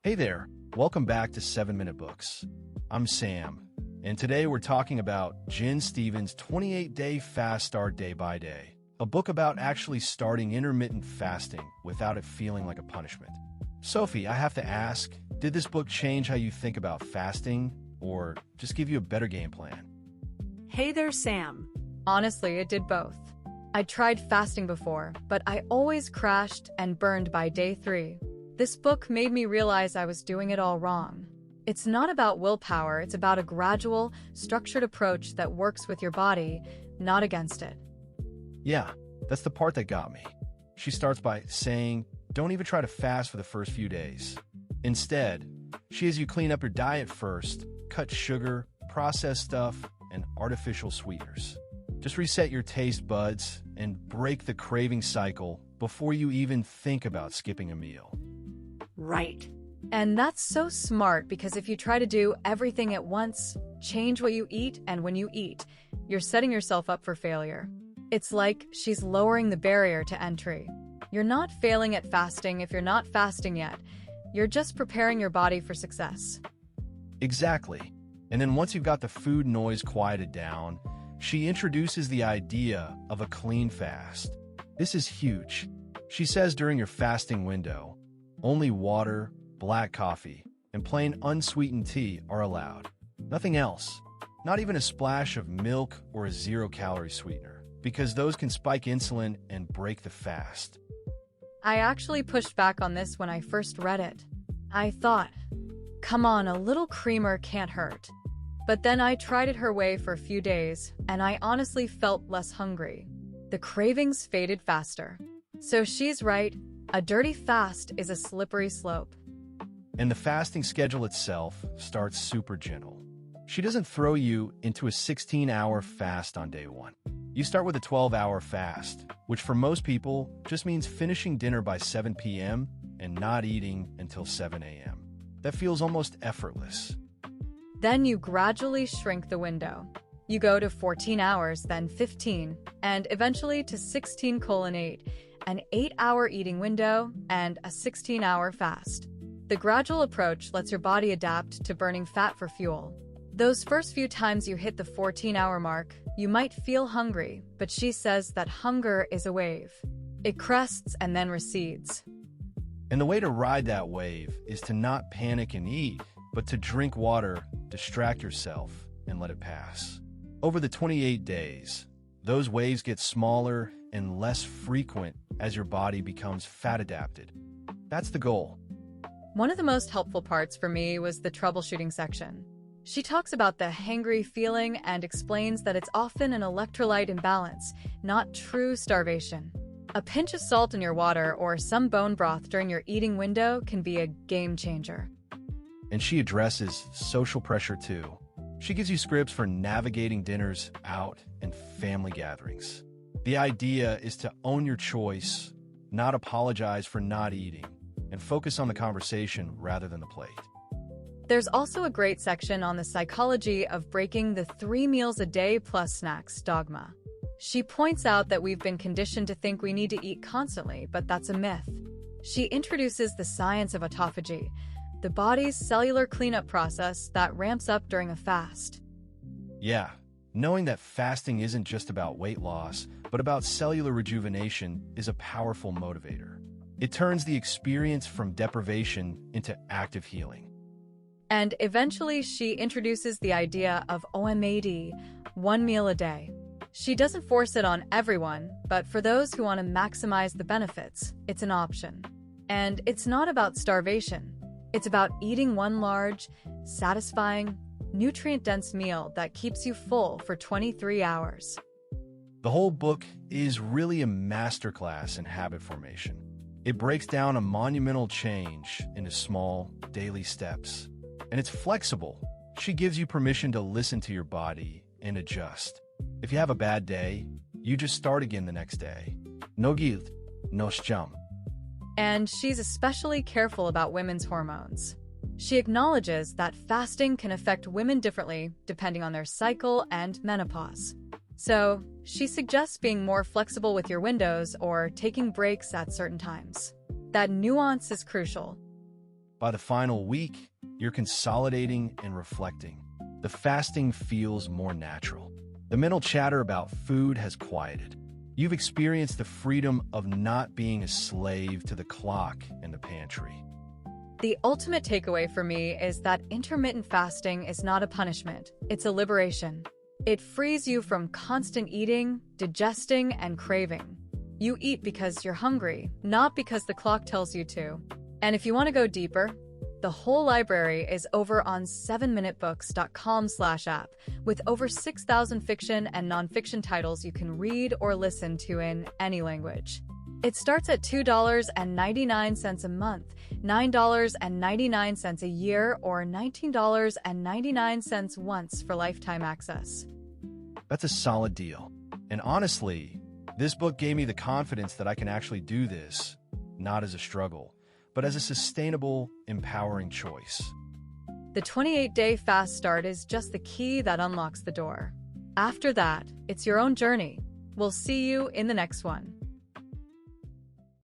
Hey there, welcome back to 7 Minute Books. I'm Sam, and today we're talking about Jen Stevens' 28-Day Fast Start Day by Day, a book about actually starting intermittent fasting without it feeling like a punishment. Sophie, I have to ask, did this book change how you think about fasting, or just give you a better game plan? Hey there, Sam. Honestly, it did both. I tried fasting before, but I always crashed and burned by day 3. This book made me realize I was doing it all wrong. It's not about willpower, it's about a gradual, structured approach that works with your body, not against it. Yeah, that's the part that got me. She starts by saying, don't even try to fast for the first few days. Instead, she has you clean up your diet first, cut sugar, processed stuff, and artificial sweeteners. Just reset your taste buds and break the craving cycle before you even think about skipping a meal. Right. And that's so smart because if you try to do everything at once, change what you eat and when you eat, you're setting yourself up for failure. It's like she's lowering the barrier to entry. You're not failing at fasting if you're not fasting yet. You're just preparing your body for success. Exactly. And then once you've got the food noise quieted down, she introduces the idea of a clean fast. This is huge. She says during your fasting window, only water, black coffee, and plain unsweetened tea are allowed. Nothing else. Not even a splash of milk or a zero-calorie sweetener, because those can spike insulin and break the fast. I actually pushed back on this when I first read it. I thought, come on, a little creamer can't hurt. But then I tried it her way for a few days, and I honestly felt less hungry. The cravings faded faster. So she's right, a dirty fast is a slippery slope. And the fasting schedule itself starts super gentle. She doesn't throw you into a 16-hour fast on day 1. You start with a 12-hour fast, which for most people just means finishing dinner by 7 p.m. and not eating until 7 a.m. That feels almost effortless. Then you gradually shrink the window. You go to 14 hours, then 15, and eventually to 16:8, an 8-hour eating window, and a 16-hour fast. The gradual approach lets your body adapt to burning fat for fuel. Those first few times you hit the 14-hour mark, you might feel hungry, but she says that hunger is a wave. It crests and then recedes. And the way to ride that wave is to not panic and eat, but to drink water, distract yourself, and let it pass. Over the 28 days, those waves get smaller and less frequent as your body becomes fat adapted. That's the goal. One of the most helpful parts for me was the troubleshooting section. She talks about the hangry feeling and explains that it's often an electrolyte imbalance, not true starvation. A pinch of salt in your water or some bone broth during your eating window can be a game changer. And she addresses social pressure too. She gives you scripts for navigating dinners out and family gatherings. The idea is to own your choice, not apologize for not eating, and focus on the conversation rather than the plate. There's also a great section on the psychology of breaking the 3 meals a day plus snacks dogma. She points out that we've been conditioned to think we need to eat constantly, but that's a myth. She introduces the science of autophagy, the body's cellular cleanup process that ramps up during a fast. Yeah, knowing that fasting isn't just about weight loss, but about cellular rejuvenation is a powerful motivator. It turns the experience from deprivation into active healing. And eventually she introduces the idea of OMAD, 1 meal a day. She doesn't force it on everyone, but for those who want to maximize the benefits, it's an option. And it's not about starvation. It's about eating one large, satisfying, nutrient-dense meal that keeps you full for 23 hours. The whole book is really a masterclass in habit formation. It breaks down a monumental change into small, daily steps. And it's flexible. She gives you permission to listen to your body and adjust. If you have a bad day, you just start again the next day. No guilt, no shame. And she's especially careful about women's hormones. She acknowledges that fasting can affect women differently depending on their cycle and menopause. So, she suggests being more flexible with your windows or taking breaks at certain times. That nuance is crucial. By the final week, you're consolidating and reflecting. The fasting feels more natural. The mental chatter about food has quieted. You've experienced the freedom of not being a slave to the clock in the pantry. The ultimate takeaway for me is that intermittent fasting is not a punishment, it's a liberation. It frees you from constant eating, digesting, and craving. You eat because you're hungry, not because the clock tells you to. And if you want to go deeper, the whole library is over on 7minutebooks.com/app with over 6,000 fiction and nonfiction titles you can read or listen to in any language. It starts at $2.99 a month, $9.99 a year, or $19.99 once for lifetime access. That's a solid deal. And honestly, this book gave me the confidence that I can actually do this, not as a struggle, but as a sustainable, empowering choice. The 28-day fast start is just the key that unlocks the door. After that, it's your own journey. We'll see you in the next one.